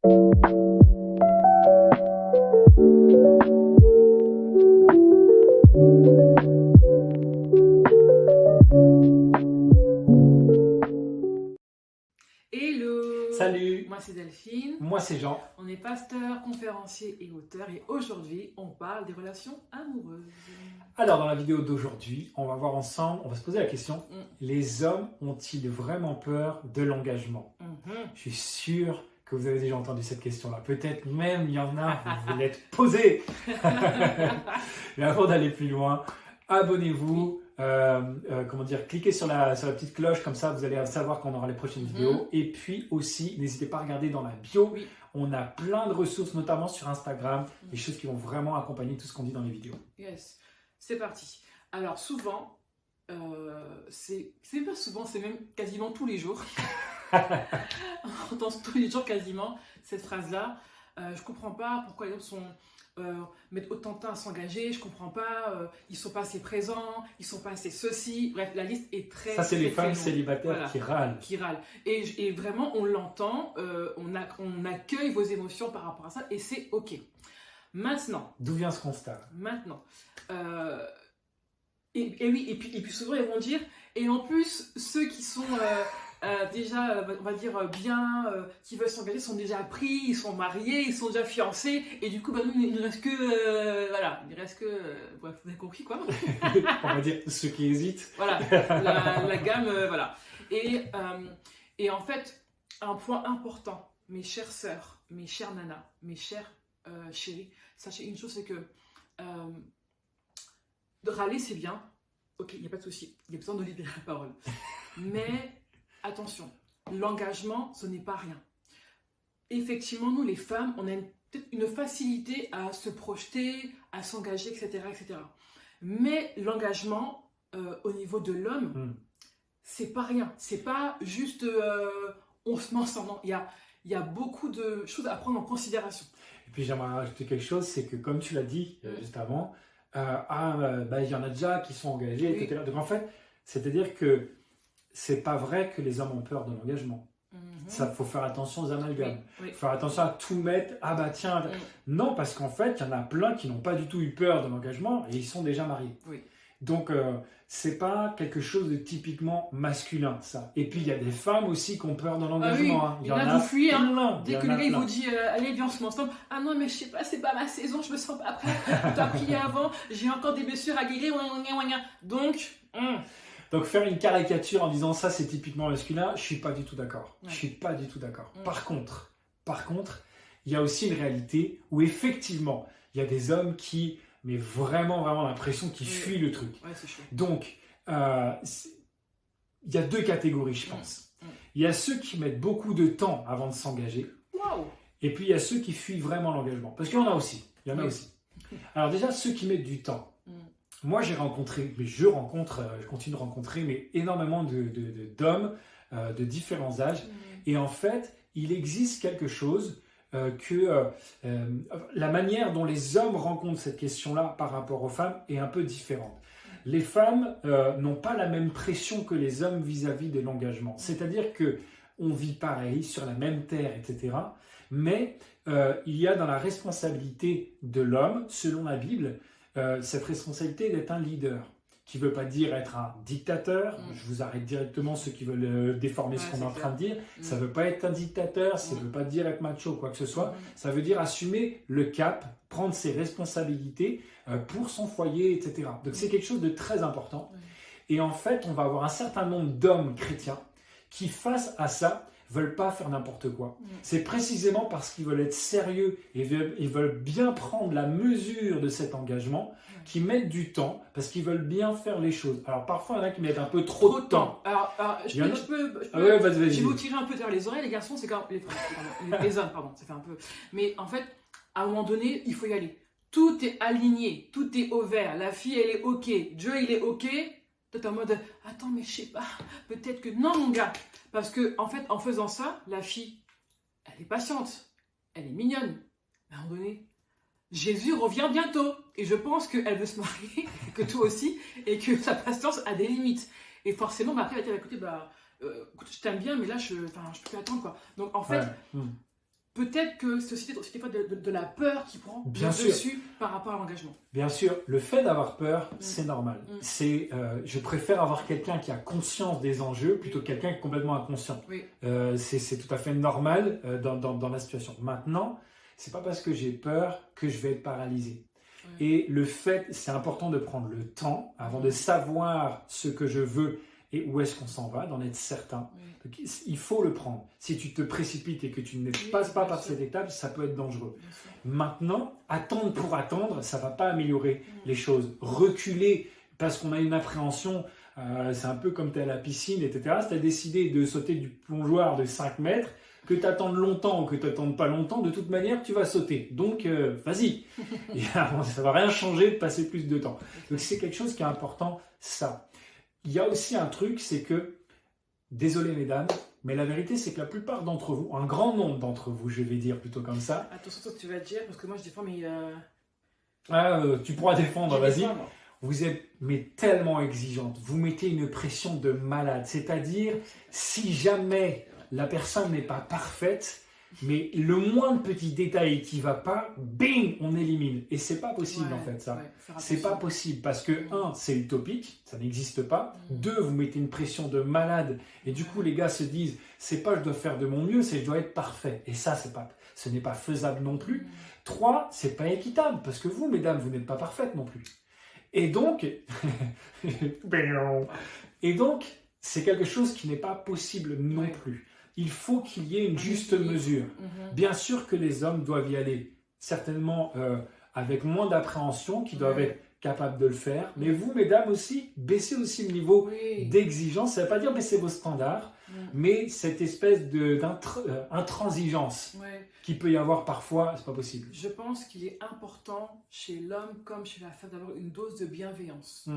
Hello! Salut! Moi c'est Delphine, Moi c'est Jean. on est pasteur, conférencier et auteur et aujourd'hui on parle des relations amoureuses. Alors dans la vidéo d'aujourd'hui, on va voir ensemble, on va se poser la question, les hommes ont-ils vraiment peur de l'engagement? Je suis sûr que vous avez déjà entendu cette question-là. Peut-être même il y en a, vous vous l'êtes posée. Mais avant d'aller plus loin, abonnez-vous, cliquez sur la petite cloche, comme ça vous allez savoir quand on aura les prochaines vidéos. Et puis aussi, n'hésitez pas à regarder dans la bio, on a plein de ressources, notamment sur Instagram, des choses qui vont vraiment accompagner tout ce qu'on dit dans les vidéos. Yes, c'est parti. Alors souvent, c'est pas souvent, c'est même quasiment tous les jours. On entend tous les jours quasiment cette phrase-là. Je comprends pas pourquoi les hommes mettent autant de temps à s'engager, je comprends pas, ils sont pas assez présents, ils sont pas assez ceci. Bref, la liste est très Ça, c'est les femmes longue. célibataires Voilà. qui râlent. Et vraiment, on l'entend, on accueille vos émotions par rapport à ça et c'est OK. Maintenant, D'où vient ce constat? et puis souvent ils vont dire, et en plus, ceux qui sont déjà, on va dire, qui veulent s'engager sont déjà pris, ils sont mariés, ils sont déjà fiancés, et du coup, nous, il ne reste que, bref, vous avez compris quoi. On va dire ceux qui hésitent. Voilà, la gamme, voilà. Et en fait, un point important, mes chères sœurs, mes chères nanas, mes chères chéries, sachez une chose, c'est que de râler, c'est bien. Ok, il n'y a pas de souci, il y a besoin de libérer la parole. Mais attention, l'engagement, ce n'est pas rien. Effectivement, nous, les femmes, on a peut-être une facilité à se projeter, à s'engager, etc., etc. Mais l'engagement, au niveau de l'homme, c'est pas rien. C'est pas juste on se met ensemble. Non, il y a beaucoup de choses à prendre en considération. Et puis j'aimerais rajouter quelque chose, c'est que comme tu l'as dit juste avant, il y en a déjà qui sont engagés, etc. Donc en fait, c'est-à-dire que c'est pas vrai que les hommes ont peur de l'engagement. Ça, faut faire attention aux amalgames. Faut faire attention à tout mettre. Non, parce qu'en fait, il y en a plein qui n'ont pas du tout eu peur de l'engagement et ils sont déjà mariés. Donc, c'est pas quelque chose de typiquement masculin, ça. Et puis, il y a des femmes aussi qui ont peur de l'engagement. Il y en a qui fuient. Dès que le gars il vous dit allez, viens, on se met ensemble. Ah non, mais je sais pas, c'est pas ma saison, je me sens pas prêt. Tu as prié avant, j'ai encore des blessures à guérir. Donc, faire une caricature en disant ça, c'est typiquement masculin, je suis pas du tout d'accord. Je suis pas du tout d'accord. Par contre, il y a aussi une réalité où effectivement, il y a des hommes qui, mais vraiment l'impression qu'ils fuient le truc. Donc, il y a deux catégories, je pense. Il y a ceux qui mettent beaucoup de temps avant de s'engager. Et puis, il y a ceux qui fuient vraiment l'engagement. Parce qu'il y en a aussi. Alors déjà, ceux qui mettent du temps. Moi, je continue de rencontrer énormément d'hommes de différents âges. Et en fait, il existe quelque chose la manière dont les hommes rencontrent cette question-là par rapport aux femmes est un peu différente. Les femmes n'ont pas la même pression que les hommes vis-à-vis de l'engagement. C'est-à-dire qu'on vit pareil, sur la même terre, etc. Mais il y a dans la responsabilité de l'homme, selon la Bible, cette responsabilité d'être un leader, qui ne veut pas dire être un dictateur. Je vous arrête directement ceux qui veulent déformer ce qu'on est en train de dire. Ça ne veut pas être un dictateur, ça ne veut pas dire être macho ou quoi que ce soit. Ça veut dire assumer le cap, prendre ses responsabilités pour son foyer, etc. Donc c'est quelque chose de très important. Et en fait, on va avoir un certain nombre d'hommes chrétiens qui, face à ça, veulent pas faire n'importe quoi. C'est précisément parce qu'ils veulent être sérieux et ils veulent bien prendre la mesure de cet engagement qu'ils mettent du temps parce qu'ils veulent bien faire les choses. Alors parfois il y en a qui mettent un peu trop de temps. Alors je vais vous tirer un peu derrière les oreilles, les garçons, c'est quand les hommes, pardon, ça fait un peu. Mais en fait, à un moment donné, il faut y aller. Tout est aligné, tout est au vert. La fille, elle est OK, Dieu, il est OK. Toi, en mode, attends, mais je sais pas, peut-être que non, mon gars. Parce que, en fait, en faisant ça, la fille, elle est patiente, elle est mignonne. À un moment donné, Jésus revient bientôt. Et je pense qu'elle veut se marier, que toi aussi, et que sa patience a des limites. Et forcément, après, elle va dire, écoutez, écoute, je t'aime bien, mais là, je peux plus attendre, quoi. Donc, en fait, peut-être que c'est aussi des fois de la peur qui prend Bien le sûr. dessus par rapport à l'engagement. Bien sûr, le fait d'avoir peur, c'est normal. Je préfère avoir quelqu'un qui a conscience des enjeux plutôt que quelqu'un qui est complètement inconscient. Oui. C'est tout à fait normal dans la situation. Maintenant, c'est pas parce que j'ai peur que je vais être paralysé. Et le fait, c'est important de prendre le temps avant de savoir ce que je veux et où est-ce qu'on s'en va, d'en être certain. Donc, il faut le prendre. Si tu te précipites et que tu ne passes pas par cette étape, ça peut être dangereux. Maintenant, attendre pour attendre, ça ne va pas améliorer les choses. Reculer parce qu'on a une appréhension, c'est un peu comme tu es à la piscine, etc. Si tu as décidé de sauter du plongeoir de 5 mètres, que tu attendes longtemps ou que tu n'attendes pas longtemps, de toute manière, tu vas sauter. Donc, vas-y. Ça ne va rien changer de passer plus de temps. Donc, c'est quelque chose qui est important, ça. Il y a aussi un truc, c'est que, désolé mesdames, mais la vérité, c'est que la plupart d'entre vous, un grand nombre d'entre vous, je vais dire plutôt comme ça. Attention à ce que tu vas dire, parce que moi je défends mes... Tu pourras défendre, vas-y. Vous êtes tellement exigeante. Vous mettez une pression de malade. C'est-à-dire, si jamais la personne n'est pas parfaite, mais le moindre petit détail qui ne va pas, bing, on élimine. Et c'est pas possible en fait ça. C'est pas possible parce que, un, c'est utopique, ça n'existe pas. Deux, vous mettez une pression de malade. Et du coup, les gars se disent, c'est pas je dois faire de mon mieux, c'est je dois être parfait. Et ça, ce n'est pas faisable non plus. Trois, c'est pas équitable parce que vous, mesdames, vous n'êtes pas parfaites non plus. Et donc, c'est quelque chose qui n'est pas possible non plus. Il faut qu'il y ait une juste mesure. Bien sûr que les hommes doivent y aller, certainement avec moins d'appréhension, qui doivent être capables de le faire. Mais vous, mesdames aussi, baissez aussi le niveau d'exigence. Ça ne veut pas dire baisser vos standards, mais cette espèce d'intransigeance qu'il peut y avoir parfois, c'est pas possible. Je pense qu'il est important chez l'homme comme chez la femme d'avoir une dose de bienveillance.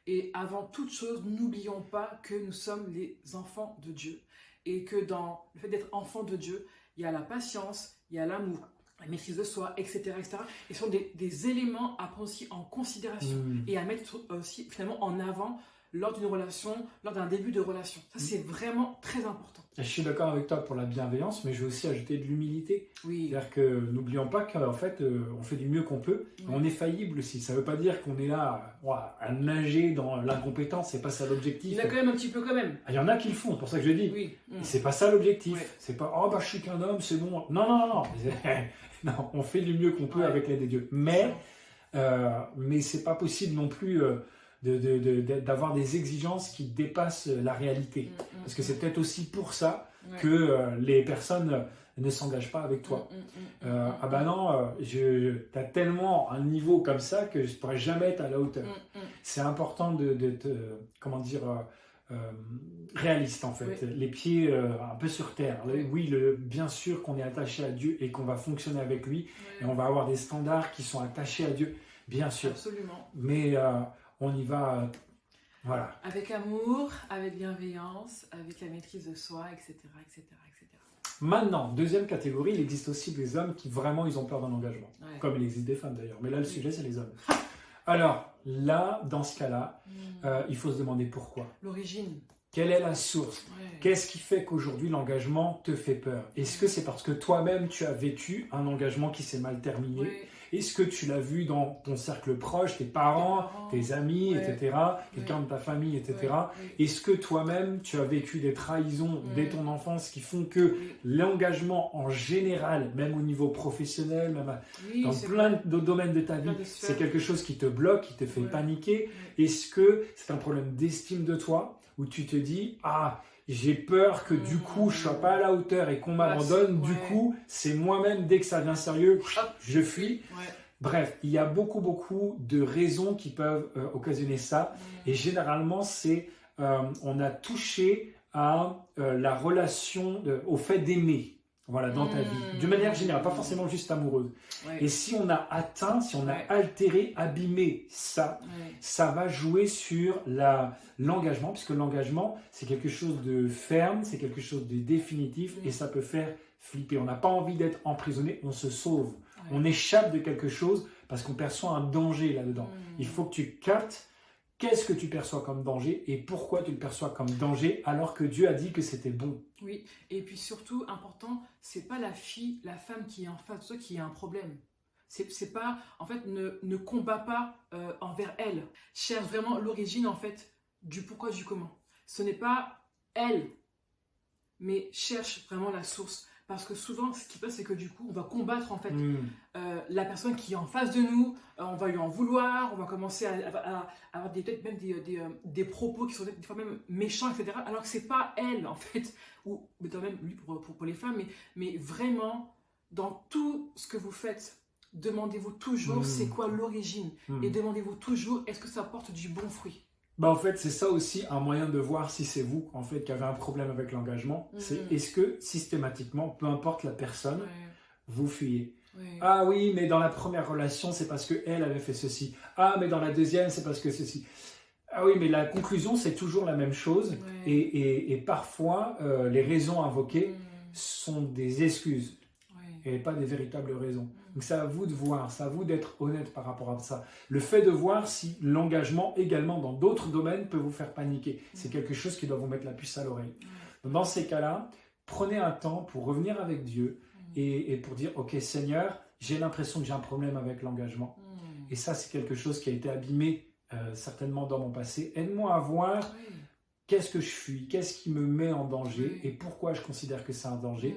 Et avant toute chose, n'oublions pas que nous sommes les enfants de Dieu. Et que dans le fait d'être enfant de Dieu, il y a la patience, il y a l'amour, la maîtrise de soi, etc. etc. Et ce sont des éléments à prendre aussi en considération et à mettre aussi finalement en avant lors d'une relation, lors d'un début de relation. Ça, c'est vraiment très important. Je suis d'accord avec toi pour la bienveillance, mais je vais aussi ajouter de l'humilité. C'est-à-dire que n'oublions pas qu'en fait, on fait du mieux qu'on peut. On est faillible aussi. Ça ne veut pas dire qu'on est là à nager dans l'incompétence. C'est pas ça l'objectif. Il y en a quand même un petit peu quand même. Il y en a qui le font, c'est pour ça que je dis. C'est pas ça l'objectif. C'est pas « Oh, bah, je suis qu'un homme, c'est bon. » Non. Non, on fait du mieux qu'on peut avec l'aide de Dieu. Mais c'est pas possible non plus... d'avoir des exigences qui dépassent la réalité. Parce que c'est peut-être aussi pour ça que les personnes ne s'engagent pas avec toi. Ah ben non, t'as tellement un niveau comme ça que je ne pourrais jamais être à la hauteur. C'est important d'être, réaliste en fait. Les pieds un peu sur terre. Oui, bien sûr qu'on est attaché à Dieu et qu'on va fonctionner avec lui et on va avoir des standards qui sont attachés à Dieu, bien sûr. Absolument. Mais on y va, voilà. Avec amour, avec bienveillance, avec la maîtrise de soi, etc., etc., etc. Maintenant, deuxième catégorie, il existe aussi des hommes qui vraiment ils ont peur d'un engagement. Comme il existe des femmes d'ailleurs. Mais là, le sujet, c'est les hommes. Alors, là, dans ce cas-là, il faut se demander pourquoi. L'origine. Quelle est la source? Qu'est-ce qui fait qu'aujourd'hui l'engagement te fait peur? Est-ce que c'est parce que toi-même tu as vécu un engagement qui s'est mal terminé? Est-ce que tu l'as vu dans ton cercle proche, tes parents, tes amis, etc., quelqu'un de ta famille, etc. Est-ce que toi-même tu as vécu des trahisons dès ton enfance qui font que l'engagement en général, même au niveau professionnel, même dans plein de domaines de ta vie, c'est quelque chose qui te bloque, qui te fait paniquer? Est-ce que c'est un problème d'estime de toi? Où tu te dis, j'ai peur que du coup, je ne sois pas à la hauteur et qu'on m'abandonne. Du coup, c'est moi-même, dès que ça devient sérieux, je fuis. Bref, il y a beaucoup de raisons qui peuvent occasionner ça. Et généralement, on a touché à la relation, au fait d'aimer. Voilà, dans ta vie, de manière générale, pas forcément juste amoureuse. Et si on a atteint, si on a altéré, abîmé ça, ça va jouer sur l'engagement, puisque l'engagement, c'est quelque chose de ferme, c'est quelque chose de définitif, et ça peut faire flipper. On n'a pas envie d'être emprisonné, on se sauve. On échappe de quelque chose parce qu'on perçoit un danger là-dedans. Il faut que tu captes Qu'est-ce que tu perçois comme danger et pourquoi tu le perçois comme danger alors que Dieu a dit que c'était bon? Oui, et puis surtout, important, c'est pas la femme qui est en face de toi qui a un problème. C'est pas, en fait, ne combat pas envers elle. Cherche vraiment l'origine, en fait, du pourquoi, du comment. Ce n'est pas elle, mais cherche vraiment la source. Parce que souvent, ce qui passe, c'est que du coup, on va combattre en fait la personne qui est en face de nous, on va lui en vouloir, on va commencer à avoir peut-être même des propos qui sont des fois même méchants, etc. Alors que c'est pas elle en fait, ou même lui pour les femmes, mais vraiment, dans tout ce que vous faites, demandez-vous toujours c'est quoi l'origine. Et demandez-vous toujours est-ce que ça porte du bon fruit. En fait, c'est ça aussi un moyen de voir si c'est vous en fait qui avez un problème avec l'engagement. C'est est-ce que systématiquement, peu importe la personne, vous fuyez. Ah oui, mais dans la première relation, c'est parce qu'elle avait fait ceci. Ah, mais dans la deuxième, c'est parce que ceci. Ah oui, mais la conclusion, c'est toujours la même chose. Et parfois, les raisons invoquées sont des excuses. Et pas des véritables raisons. Donc c'est à vous de voir, c'est à vous d'être honnête par rapport à ça. Le fait de voir si l'engagement également dans d'autres domaines peut vous faire paniquer. C'est quelque chose qui doit vous mettre la puce à l'oreille. Dans ces cas-là, prenez un temps pour revenir avec Dieu et pour dire « Ok Seigneur, j'ai l'impression que j'ai un problème avec l'engagement. » Et ça, c'est quelque chose qui a été abîmé certainement dans mon passé. Aide-moi à voir qu'est-ce que je fuis, qu'est-ce qui me met en danger et pourquoi je considère que c'est un danger.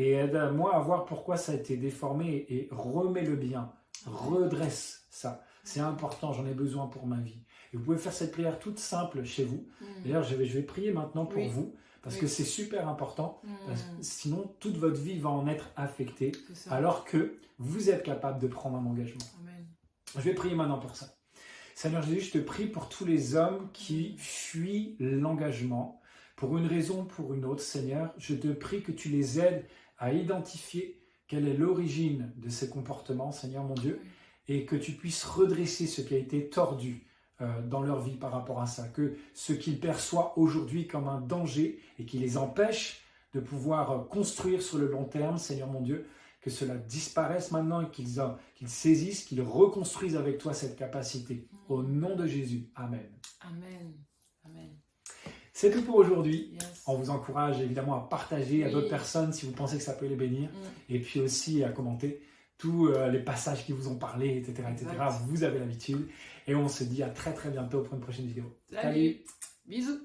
Et aide-moi à voir pourquoi ça a été déformé et remets le bien, redresse ça. C'est important, j'en ai besoin pour ma vie. Et vous pouvez faire cette prière toute simple chez vous. D'ailleurs, je vais prier maintenant pour vous, parce que c'est super important, parce que sinon toute votre vie va en être affectée, alors que vous êtes capable de prendre un engagement. Amen. Je vais prier maintenant pour ça. Seigneur Jésus, je te prie pour tous les hommes qui fuient l'engagement, pour une raison ou pour une autre. Seigneur, je te prie que tu les aides à identifier quelle est l'origine de ces comportements, Seigneur mon Dieu, et que tu puisses redresser ce qui a été tordu dans leur vie par rapport à ça, que ce qu'ils perçoivent aujourd'hui comme un danger et qui les empêche de pouvoir construire sur le long terme, Seigneur mon Dieu, que cela disparaisse maintenant et qu'ils saisissent, qu'ils reconstruisent avec toi cette capacité. Au nom de Jésus, Amen. Amen. Amen. C'est tout pour aujourd'hui. Yes. On vous encourage évidemment à partager à d'autres personnes si vous pensez que ça peut les bénir. Et puis aussi à commenter tous les passages qui vous ont parlé, etc. etc. Vous avez l'habitude. Et on se dit à très très bientôt pour une prochaine vidéo. Salut. Bisous.